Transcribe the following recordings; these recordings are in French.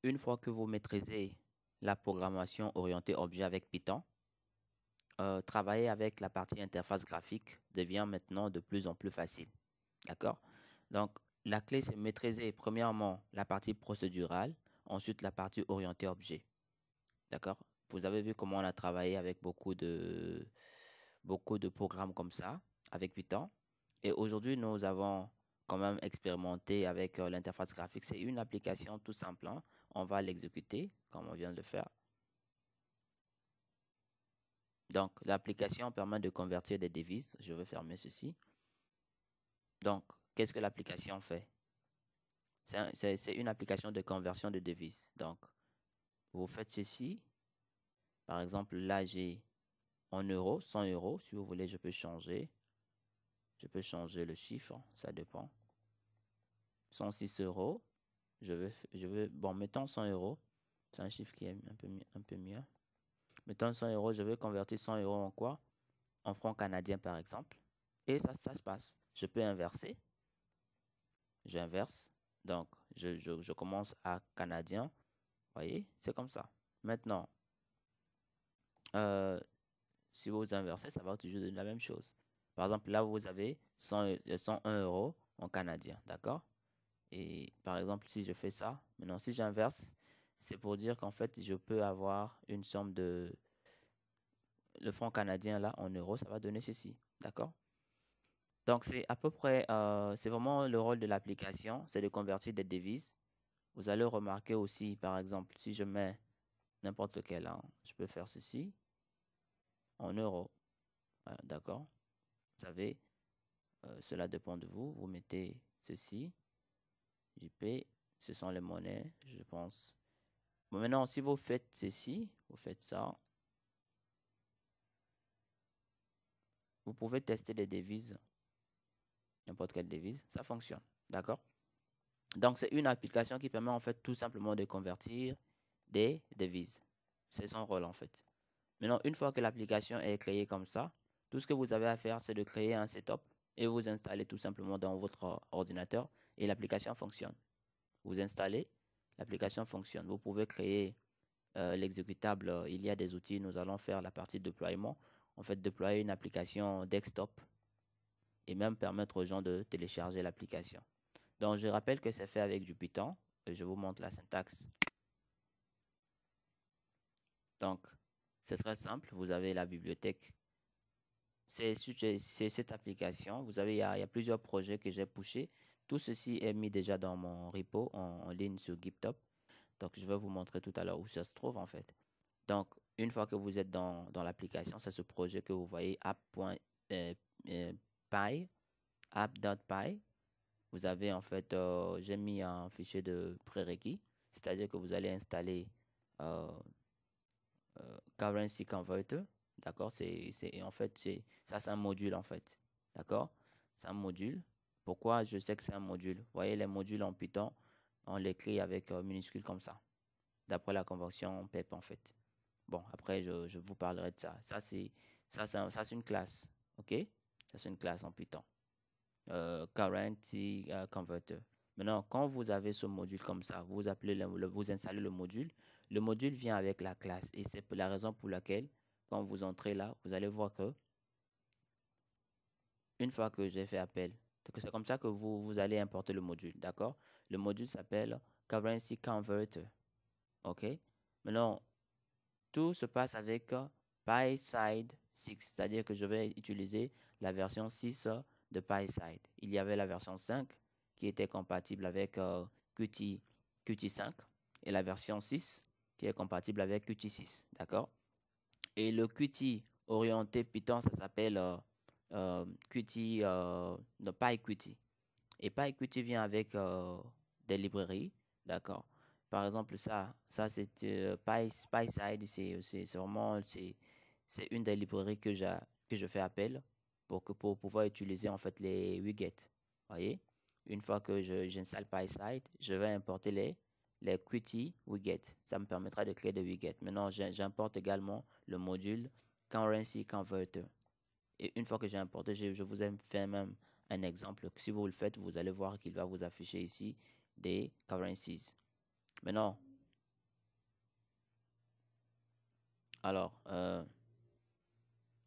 une fois que vous maîtrisez la programmation orientée objet avec Python, travailler avec la partie interface graphique devient maintenant de plus en plus facile. D'accord? Donc, la clé, c'est maîtriser premièrement la partie procédurale, ensuite la partie orientée objet. D'accord? Vous avez vu comment on a travaillé avec beaucoup de programmes comme ça, avec Python. Et aujourd'hui, nous avons quand même expérimenté avec l'interface graphique. C'est une application tout simple, hein. On va l'exécuter comme on vient de le faire. Donc, l'application permet de convertir des devises. Je vais fermer ceci. Donc, qu'est-ce que l'application fait? C'est une application de conversion de devises. Donc, vous faites ceci. Par exemple, là, j'ai en euros, 100 euros. Si vous voulez, je peux changer. Je peux changer le chiffre, ça dépend. 106 euros. Bon, mettons 100 euros. C'est un chiffre qui est un peu mieux. Mettons 100 euros, je vais convertir 100 euros en quoi? En francs canadiens, par exemple. Et ça se passe. Je peux inverser. J'inverse. Donc, je commence à canadien. Vous voyez, c'est comme ça. Maintenant, si vous inversez, ça va toujours donner la même chose. Par exemple, là, vous avez 101 euros en canadien, d'accord? Et par exemple, si je fais ça, maintenant, si j'inverse, c'est pour dire qu'en fait, je peux avoir une somme de... Le franc canadien, là, en euros, ça va donner ceci, d'accord? Donc, c'est à peu près... c'est vraiment le rôle de l'application, c'est de convertir des devises. Vous allez remarquer aussi, par exemple, si je mets n'importe lequel, hein, je peux faire ceci en euros. Voilà, d'accord? Vous savez, cela dépend de vous. Vous mettez ceci, JP, ce sont les monnaies, je pense. Bon, maintenant, si vous faites ceci, vous faites ça, vous pouvez tester des devises, n'importe quelle devise, ça fonctionne, d'accord? Donc, c'est une application qui permet en fait tout simplement de convertir des devises. C'est son rôle en fait. Maintenant, une fois que l'application est créée comme ça, tout ce que vous avez à faire, c'est de créer un setup et vous installer tout simplement dans votre ordinateur et l'application fonctionne. Vous installez, l'application fonctionne. Vous pouvez créer l'exécutable. Il y a des outils. Nous allons faire la partie déploiement. En fait, déployer une application desktop et même permettre aux gens de télécharger l'application. Donc, je rappelle que c'est fait avec du Python. Je vous montre la syntaxe. Donc, c'est très simple. Vous avez la bibliothèque. C'est cette application. Vous avez, il y a plusieurs projets que j'ai poussés. Tout ceci est mis déjà dans mon repo en ligne sur GitHub. Donc, je vais vous montrer tout à l'heure où ça se trouve en fait. Donc, une fois que vous êtes dans l'application, c'est ce projet que vous voyez app.py, app.py. Vous avez en fait, j'ai mis un fichier de prérequis, c'est-à-dire que vous allez installer euh, Currency Converter. D'accord? En fait, ça, c'est un module en fait. D'accord? C'est un module. Pourquoi je sais que c'est un module? Vous voyez, les modules en Python, on l'écrit avec minuscule comme ça, d'après la convention PEP en fait. Bon, après, je vous parlerai de ça. Ça, c'est une classe. OK? Ça, c'est une classe en Python. Currency Converter. Maintenant, quand vous avez ce module comme ça, vous appelez vous installez le module. Le module vient avec la classe. Et c'est la raison pour laquelle, quand vous entrez là, vous allez voir que, une fois que j'ai fait appel, c'est comme ça que vous allez importer le module. D'accord? Le module s'appelle Currency Converter. OK? Maintenant, tout se passe avec PySide 6, c'est-à-dire que je vais utiliser la version 6 de PySide. Il y avait la version 5 qui était compatible avec Qt5 et la version 6 qui est compatible avec Qt6, d'accord? Et le Qt orienté Python, ça s'appelle Qt, PyQt. Et PyQt vient avec des librairies, d'accord? Par exemple, ça c'est PySide, c'est vraiment c'est une des librairies que je fais appel pour pouvoir utiliser en fait les widgets. Voyez? Une fois que j'installe PySide, je vais importer les Qt widgets. Ça me permettra de créer des widgets. Maintenant, j'importe également le module Currency Converter. Et une fois que j'ai importé, je vous ai fait même un exemple. Si vous le faites, vous allez voir qu'il va vous afficher ici des currencies. Maintenant, Alors,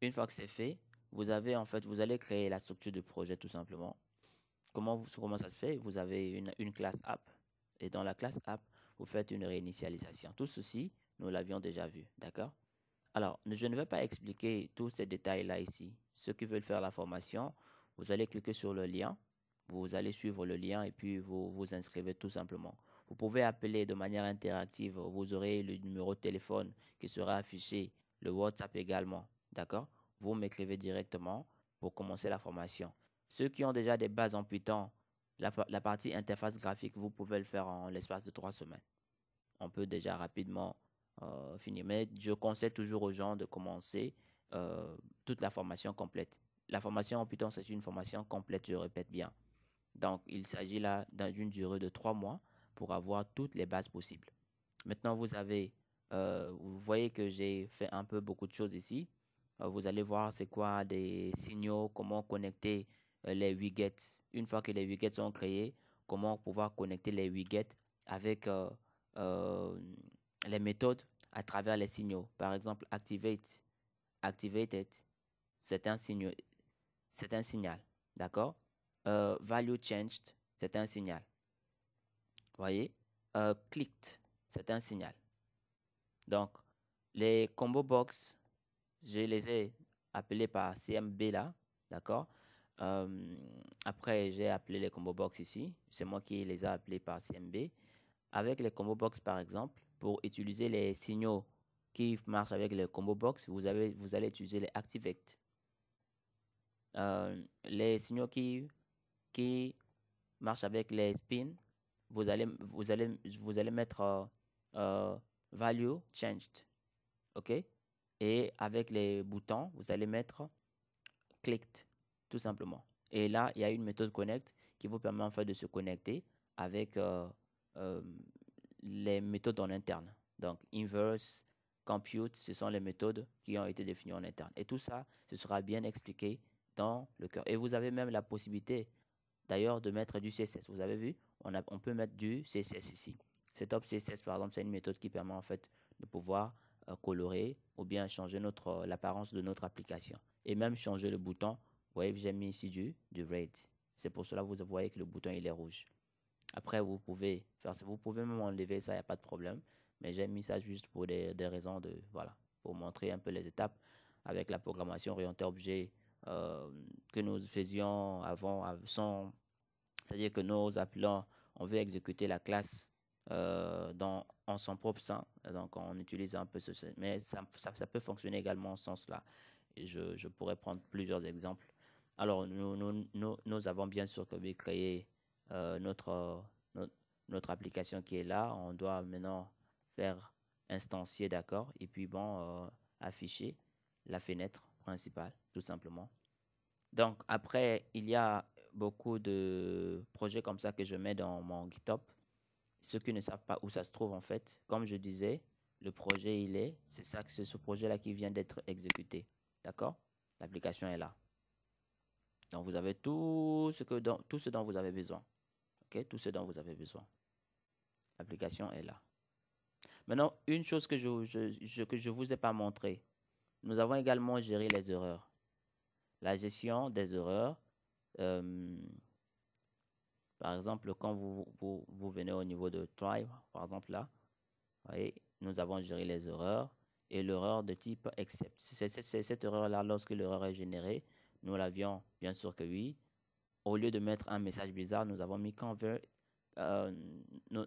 une fois que c'est fait, vous avez en fait, vous allez créer la structure du projet tout simplement. Comment ça se fait? Vous avez une classe app et dans la classe app, vous faites une réinitialisation. Tout ceci, nous l'avions déjà vu, d'accord? Alors, je ne vais pas expliquer tous ces détails-là ici. Ceux qui veulent faire la formation, vous allez cliquer sur le lien, vous allez suivre le lien et puis vous vous inscrivez tout simplement. Vous pouvez appeler de manière interactive, vous aurez le numéro de téléphone qui sera affiché, le WhatsApp également, d'accord? Vous m'écrivez directement pour commencer la formation. Ceux qui ont déjà des bases en Python, la partie interface graphique, vous pouvez le faire en l'espace de 3 semaines. On peut déjà rapidement finir. Mais je conseille toujours aux gens de commencer toute la formation complète. La formation en Python, c'est une formation complète, je répète bien. Donc, il s'agit là d'une durée de 3 mois pour avoir toutes les bases possibles. Maintenant, vous voyez que j'ai fait un peu beaucoup de choses ici. Vous allez voir c'est quoi des signaux, comment connecter les widgets. Une fois que les widgets sont créés, comment pouvoir connecter les widgets avec euh, les méthodes à travers les signaux. Par exemple, activated, c'est un signe, c'est un signal. D'accord? Value changed, c'est un signal. Vous voyez? Clicked, c'est un signal. Donc, les combo box, je les ai appelés par CMB là, d'accord? Après, j'ai appelé les combo box ici. C'est moi qui les ai appelés par CMB. Avec les combo box, par exemple, pour utiliser les signaux qui marchent avec les combo box, vous allez utiliser les activate. Les signaux qui marchent avec les spins, vous allez mettre value changed. OK? Et avec les boutons, vous allez mettre clicked, tout simplement. Et là, il y a une méthode connect qui vous permet en fait de se connecter avec euh, les méthodes en interne. Donc, inverse, compute, ce sont les méthodes qui ont été définies en interne. Et tout ça, ce sera bien expliqué dans le cœur. Et vous avez même la possibilité, d'ailleurs, de mettre du CSS. Vous avez vu, on peut mettre du CSS ici. Setup CSS, par exemple, c'est une méthode qui permet en fait de pouvoir colorer ou bien changer l'apparence de notre application. Et même changer le bouton. Vous voyez, j'ai mis ici du red. C'est pour cela que vous voyez que le bouton il est rouge. Après, vous pouvez faire ça. Vous pouvez même enlever ça, il n'y a pas de problème. Mais j'ai mis ça juste pour des raisons voilà, pour montrer un peu les étapes avec la programmation orientée objet que nous faisions avant, c'est-à-dire que nous appelons, on veut exécuter la classe en son propre sein. Donc, on utilise un peu mais ça peut fonctionner également en ce sens-là. Et je pourrais prendre plusieurs exemples. Alors, nous avons bien sûr créé notre, notre application qui est là. On doit maintenant faire instancier, d'accord, et puis bon, afficher la fenêtre principale, tout simplement. Donc, après, il y a beaucoup de projets comme ça que je mets dans mon GitHub. Ceux qui ne savent pas où ça se trouve, en fait, comme je disais, le projet, c'est ce projet-là qui vient d'être exécuté. D'accord? L'application est là. Donc, vous avez tout ce dont vous avez besoin. OK? Tout ce dont vous avez besoin. L'application est là. Maintenant, une chose que je vous ai pas montré. Nous avons également géré les erreurs. La gestion des erreurs. euh, Par exemple, quand vous venez au niveau de try, par exemple là, vous voyez, nous avons géré les erreurs et l'erreur de type except. C'est cette erreur-là, lorsque l'erreur est générée, nous l'avions, bien sûr que oui. Au lieu de mettre un message bizarre, nous avons mis convert, nous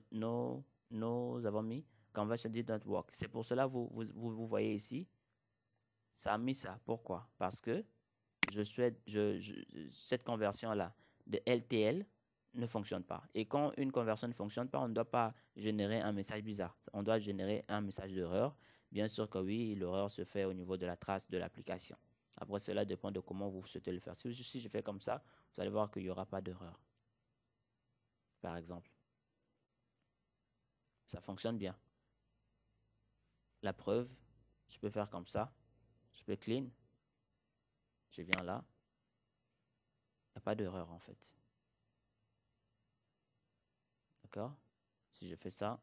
avons mis conversion did not work. C'est pour cela, vous voyez ici, ça a mis ça. Pourquoi? Parce que cette conversion-là de LTL ne fonctionne pas. Et quand une conversion ne fonctionne pas, on ne doit pas générer un message bizarre. On doit générer un message d'erreur. Bien sûr que oui, l'erreur se fait au niveau de la trace de l'application. Après, cela dépend de comment vous souhaitez le faire. Si je fais comme ça, vous allez voir qu'il n'y aura pas d'erreur. Par exemple. Ça fonctionne bien. La preuve, je peux faire comme ça. Je peux clean. Je viens là. Il n'y a pas d'erreur en fait. D'accord? Si je fais ça,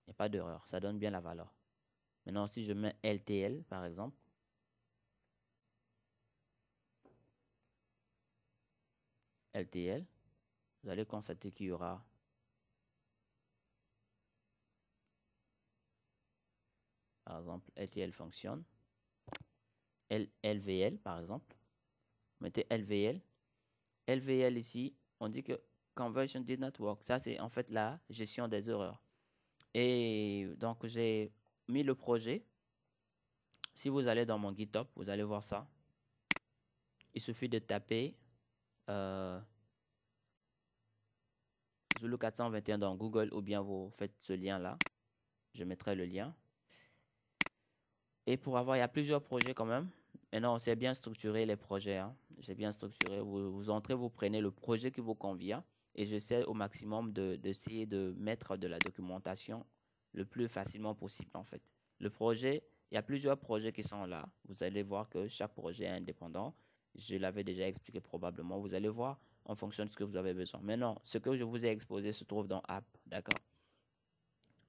il n'y a pas d'erreur. Ça donne bien la valeur. Maintenant, si je mets LTL, par exemple, LTL, vous allez constater qu'il y aura par exemple LTL fonctionne. LVL, par exemple. Mettez LVL. LVL ici, on dit que Conversion did not work. Ça, c'est en fait la gestion des erreurs. Et donc, j'ai mis le projet. Si vous allez dans mon GitHub, vous allez voir ça. Il suffit de taper Zulu 421 dans Google ou bien vous faites ce lien-là. Je mettrai le lien. Et pour avoir, il y a plusieurs projets quand même. Maintenant, c'est bien structuré les projets. Hein. C'est bien structuré. Vous entrez, vous prenez le projet qui vous convient. Et j'essaie au maximum d'essayer de mettre de la documentation le plus facilement possible en fait. Le projet, il y a plusieurs projets qui sont là. Vous allez voir que chaque projet est indépendant. Je l'avais déjà expliqué probablement. Vous allez voir en fonction de ce que vous avez besoin. Maintenant, ce que je vous ai exposé se trouve dans App. D'accord?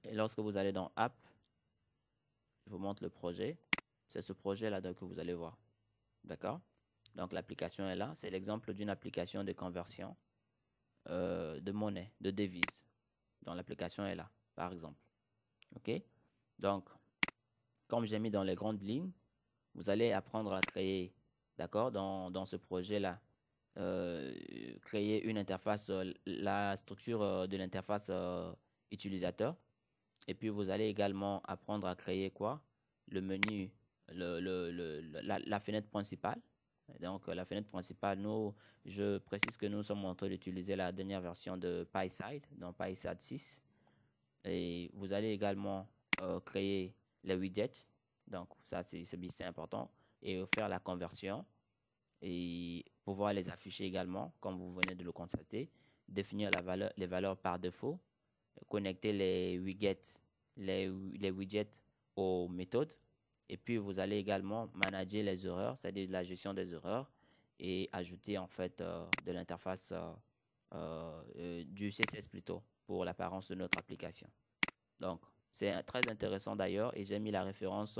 Et lorsque vous allez dans App, je vous montre le projet. C'est ce projet-là que vous allez voir. D'accord? Donc, l'application est là. C'est l'exemple d'une application de conversion de monnaie, de devise. Donc, l'application est là, par exemple. OK? Donc, comme j'ai mis dans les grandes lignes, vous allez apprendre à créer, d'accord, dans ce projet-là, créer une interface, la structure de l'interface utilisateur. Et puis, vous allez également apprendre à créer quoi? Le menu, la fenêtre principale. Donc, la fenêtre principale, je précise que nous sommes en train d'utiliser la dernière version de PySide, donc PySide 6. Et vous allez également créer les widgets. Donc, ça, c'est important. Et faire la conversion et pouvoir les afficher également, comme vous venez de le constater. Définir les valeurs par défaut. Connecter les widgets aux méthodes. Et puis, vous allez également manager les erreurs, c'est-à-dire la gestion des erreurs et ajouter en fait de l'interface du CSS plutôt pour l'apparence de notre application. Donc, c'est très intéressant d'ailleurs et j'ai mis la référence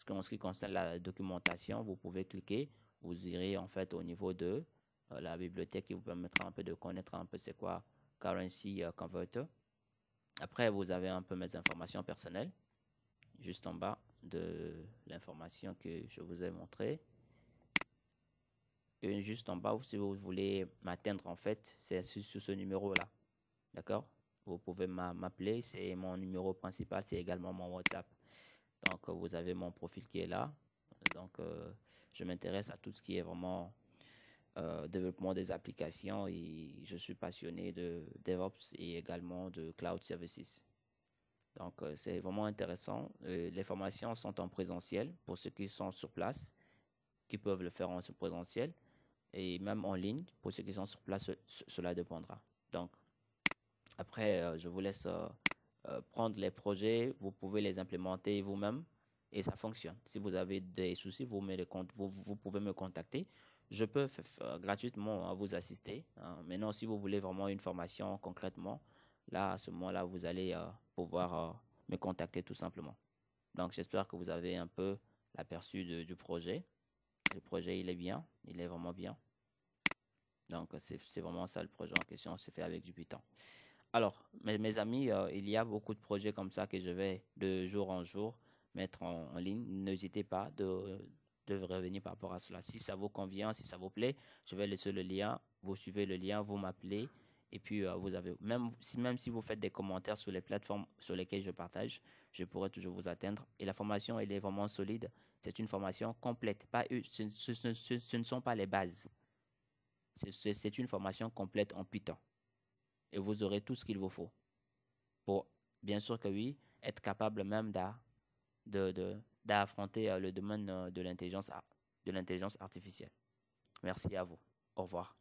en ce qui concerne la documentation. Vous pouvez cliquer, vous irez en fait au niveau de la bibliothèque qui vous permettra un peu de connaître un peu c'est quoi Currency Converter. Après, vous avez un peu mes informations personnelles, juste en bas de l'information que je vous ai montrée. Et juste en bas, si vous voulez m'atteindre, en fait, c'est sur ce numéro-là. D'accord? Vous pouvez m'appeler, c'est mon numéro principal, c'est également mon WhatsApp. Donc, vous avez mon profil qui est là. Donc, je m'intéresse à tout ce qui est vraiment développement des applications et je suis passionné de DevOps et également de Cloud Services. Donc, c'est vraiment intéressant. Les formations sont en présentiel pour ceux qui sont sur place, qui peuvent le faire en présentiel et même en ligne pour ceux qui sont sur place, cela dépendra. Donc, après, je vous laisse prendre les projets, vous pouvez les implémenter vous-même et ça fonctionne. Si vous avez des soucis, vous pouvez me contacter. Je peux gratuitement vous assister. Hein. Maintenant, si vous voulez vraiment une formation concrètement, là, à ce moment-là, vous allez pouvoir me contacter tout simplement. Donc, j'espère que vous avez un peu l'aperçu du projet. Le projet, il est bien, il est vraiment bien. Donc, c'est vraiment ça le projet en question, c'est fait avec du Python. Alors, mes amis, il y a beaucoup de projets comme ça que je vais de jour en jour mettre en ligne. N'hésitez pas de revenir par rapport à cela. Si ça vous convient, si ça vous plaît, je vais laisser le lien. Vous suivez le lien, vous m'appelez. Et puis, vous avez, même si vous faites des commentaires sur les plateformes sur lesquelles je partage, je pourrai toujours vous atteindre. Et la formation, elle est vraiment solide. C'est une formation complète. Ce ne sont pas les bases. C'est une formation complète en Python. Et vous aurez tout ce qu'il vous faut pour, bien sûr que oui, être capable même d'affronter le domaine de l'intelligence artificielle. Merci à vous. Au revoir.